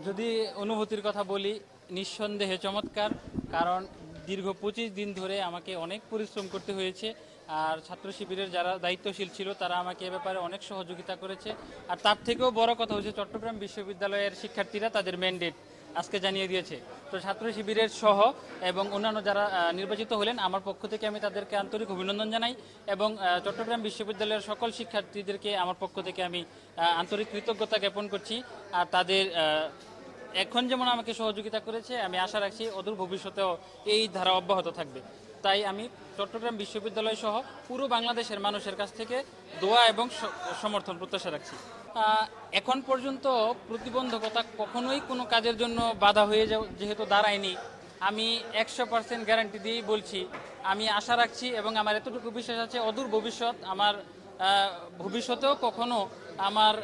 যদি অনুভূতির কথা বলি, নিঃসন্দেহে চমৎকার। কারণ দীর্ঘ 25 দিন ধরে আমাকে অনেক পরিশ্রম করতে হয়েছে। আর ছাত্র শিবিরের যারা দায়িত্বশীল ছিল তারা আমাকে এ ব্যাপারে অনেক সহযোগিতা করেছে। আর তার থেকেও বড় কথা হচ্ছে চট্টগ্রাম বিশ্ববিদ্যালয়ের শিক্ষার্থীরা তাদের ম্যান্ডেট আজকে জানিয়ে দিয়েছে। তো ছাত্র শিবিরের সহ এবং অন্যান্য যারা নির্বাচিত হলেন, আমার পক্ষ থেকে আমি তাদেরকে আন্তরিক অভিনন্দন জানাই এবং চট্টগ্রাম বিশ্ববিদ্যালয়ের সকল শিক্ষার্থীদেরকে আমার পক্ষ থেকে আমি আন্তরিক কৃতজ্ঞতা জ্ঞাপন করছি। আর তাদের এখন যেমন আমাকে সহযোগিতা করেছে, আমি আশা রাখছি অদূর ভবিষ্যতেও এই ধারা অব্যাহত থাকবে। তাই আমি চট্টগ্রাম বিশ্ববিদ্যালয় সহ পুরো বাংলাদেশের মানুষের কাছ থেকে দোয়া এবং সমর্থন প্রত্যাশা রাখছি। এখন পর্যন্ত প্রতিবন্ধকতা কখনোই কোনো কাজের জন্য বাধা হয়ে যেহেতু দাঁড়ায়নি, আমি 100% গ্যারান্টি দিয়েই বলছি, আমি আশা রাখছি এবং আমার এতটুকু বিশ্বাস আছে অদূর ভবিষ্যৎ আমার ভবিষ্যতেও কখনো আমার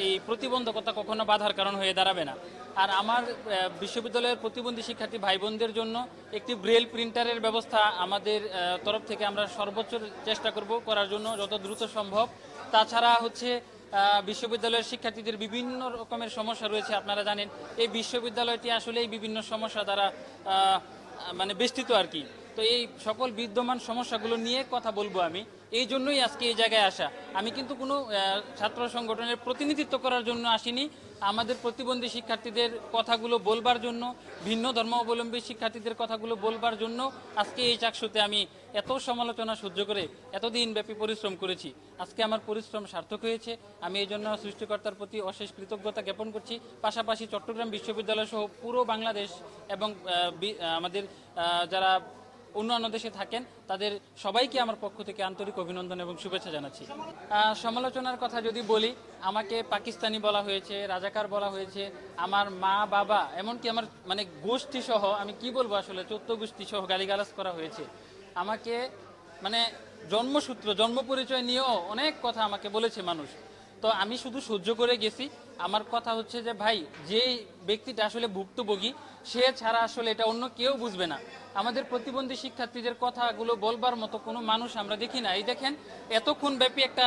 এই প্রতিবন্ধকতা কখনো বাধার কারণ হয়ে দাঁড়াবে না। আর আমার বিশ্ববিদ্যালয়ের প্রতিবন্ধী শিক্ষার্থী ভাই বোনদের জন্য একটি ব্রেল প্রিন্টারের ব্যবস্থা আমাদের তরফ থেকে আমরা সর্বোচ্চ চেষ্টা করব করার জন্য যত দ্রুত সম্ভব। তাছাড়া হচ্ছে বিশ্ববিদ্যালয়ের শিক্ষার্থীদের বিভিন্ন রকমের সমস্যা রয়েছে, আপনারা জানেন এই বিশ্ববিদ্যালয়টি আসলেই বিভিন্ন সমস্যা দ্বারা মানে বেষ্টিত আর কি। তো এই সকল বিদ্যমান সমস্যাগুলো নিয়ে কথা বলবো আমি, এই জন্যই আজকে এই জায়গায় আসা। আমি কিন্তু কোনো ছাত্র সংগঠনের প্রতিনিধিত্ব করার জন্য আসিনি, আমাদের প্রতিবন্ধী শিক্ষার্থীদের কথাগুলো বলবার জন্য, ভিন্ন ধর্মাবলম্বী শিক্ষার্থীদের কথাগুলো বলবার জন্য আজকে এই চাকসুতে আমি এত সমালোচনা সহ্য করে এতদিন ব্যাপী পরিশ্রম করেছি। আজকে আমার পরিশ্রম সার্থক হয়েছে, আমি এই জন্য সৃষ্টিকর্তার প্রতি অশেষ কৃতজ্ঞতা জ্ঞাপন করছি। পাশাপাশি চট্টগ্রাম বিশ্ববিদ্যালয় সহ পুরো বাংলাদেশ এবং আমাদের যারা অন্যান্য দেশে থাকেন তাদের সবাইকে আমার পক্ষ থেকে আন্তরিক অভিনন্দন এবং শুভেচ্ছা জানাচ্ছি। সমালোচনার কথা যদি বলি, আমাকে পাকিস্তানি বলা হয়েছে, রাজাকার বলা হয়েছে, আমার মা বাবা এমনকি আমার মানে গোষ্ঠী সহ, আমি কি বলবো আসলে 14 গোষ্ঠী সহ গালিগালাজ করা হয়েছে। আমাকে মানে জন্মসূত্র জন্ম পরিচয় নিয়েও অনেক কথা আমাকে বলেছে মানুষ। তো আমি শুধু সহ্য করে গেছি। আমার কথা হচ্ছে যে ভাই, যে ব্যক্তিটা আসলে ভুক্তভোগী সে ছাড়া আসলে এটা অন্য কেউ বুঝবে না। আমাদের প্রতিবন্ধী শিক্ষার্থীদের কথাগুলো বলবার মতো কোনো মানুষ আমরা দেখি না। এই দেখেন, এতক্ষণ ব্যাপী একটা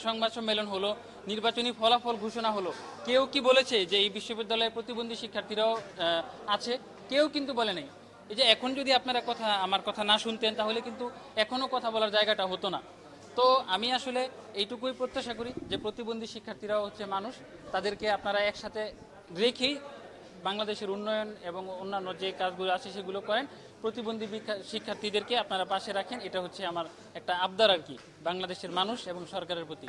সংবাদ সম্মেলন হলো, নির্বাচনী ফলাফল ঘোষণা হলো, কেউ কি বলেছে যে এই বিশ্ববিদ্যালয়ে প্রতিবন্ধী শিক্ষার্থীরাও আছে? কেউ কিন্তু বলে নাই। এই যে এখন যদি আপনারা আমার কথা না শুনতেন তাহলে কিন্তু এখনো কথা বলার জায়গাটা হতো না। তো আমি আসলে এইটুকুই প্রত্যাশা করি যে প্রতিবন্ধী শিক্ষার্থীরাও হচ্ছে মানুষ, তাদেরকে আপনারা একসাথে রেখেই বাংলাদেশের উন্নয়ন এবং অন্যান্য যে কাজগুলো আছে সেগুলো করেন। প্রতিবন্ধী শিক্ষার্থীদেরকে আপনারা পাশে রাখেন, এটা হচ্ছে আমার একটা আবদার আর কি বাংলাদেশের মানুষ এবং সরকারের প্রতি।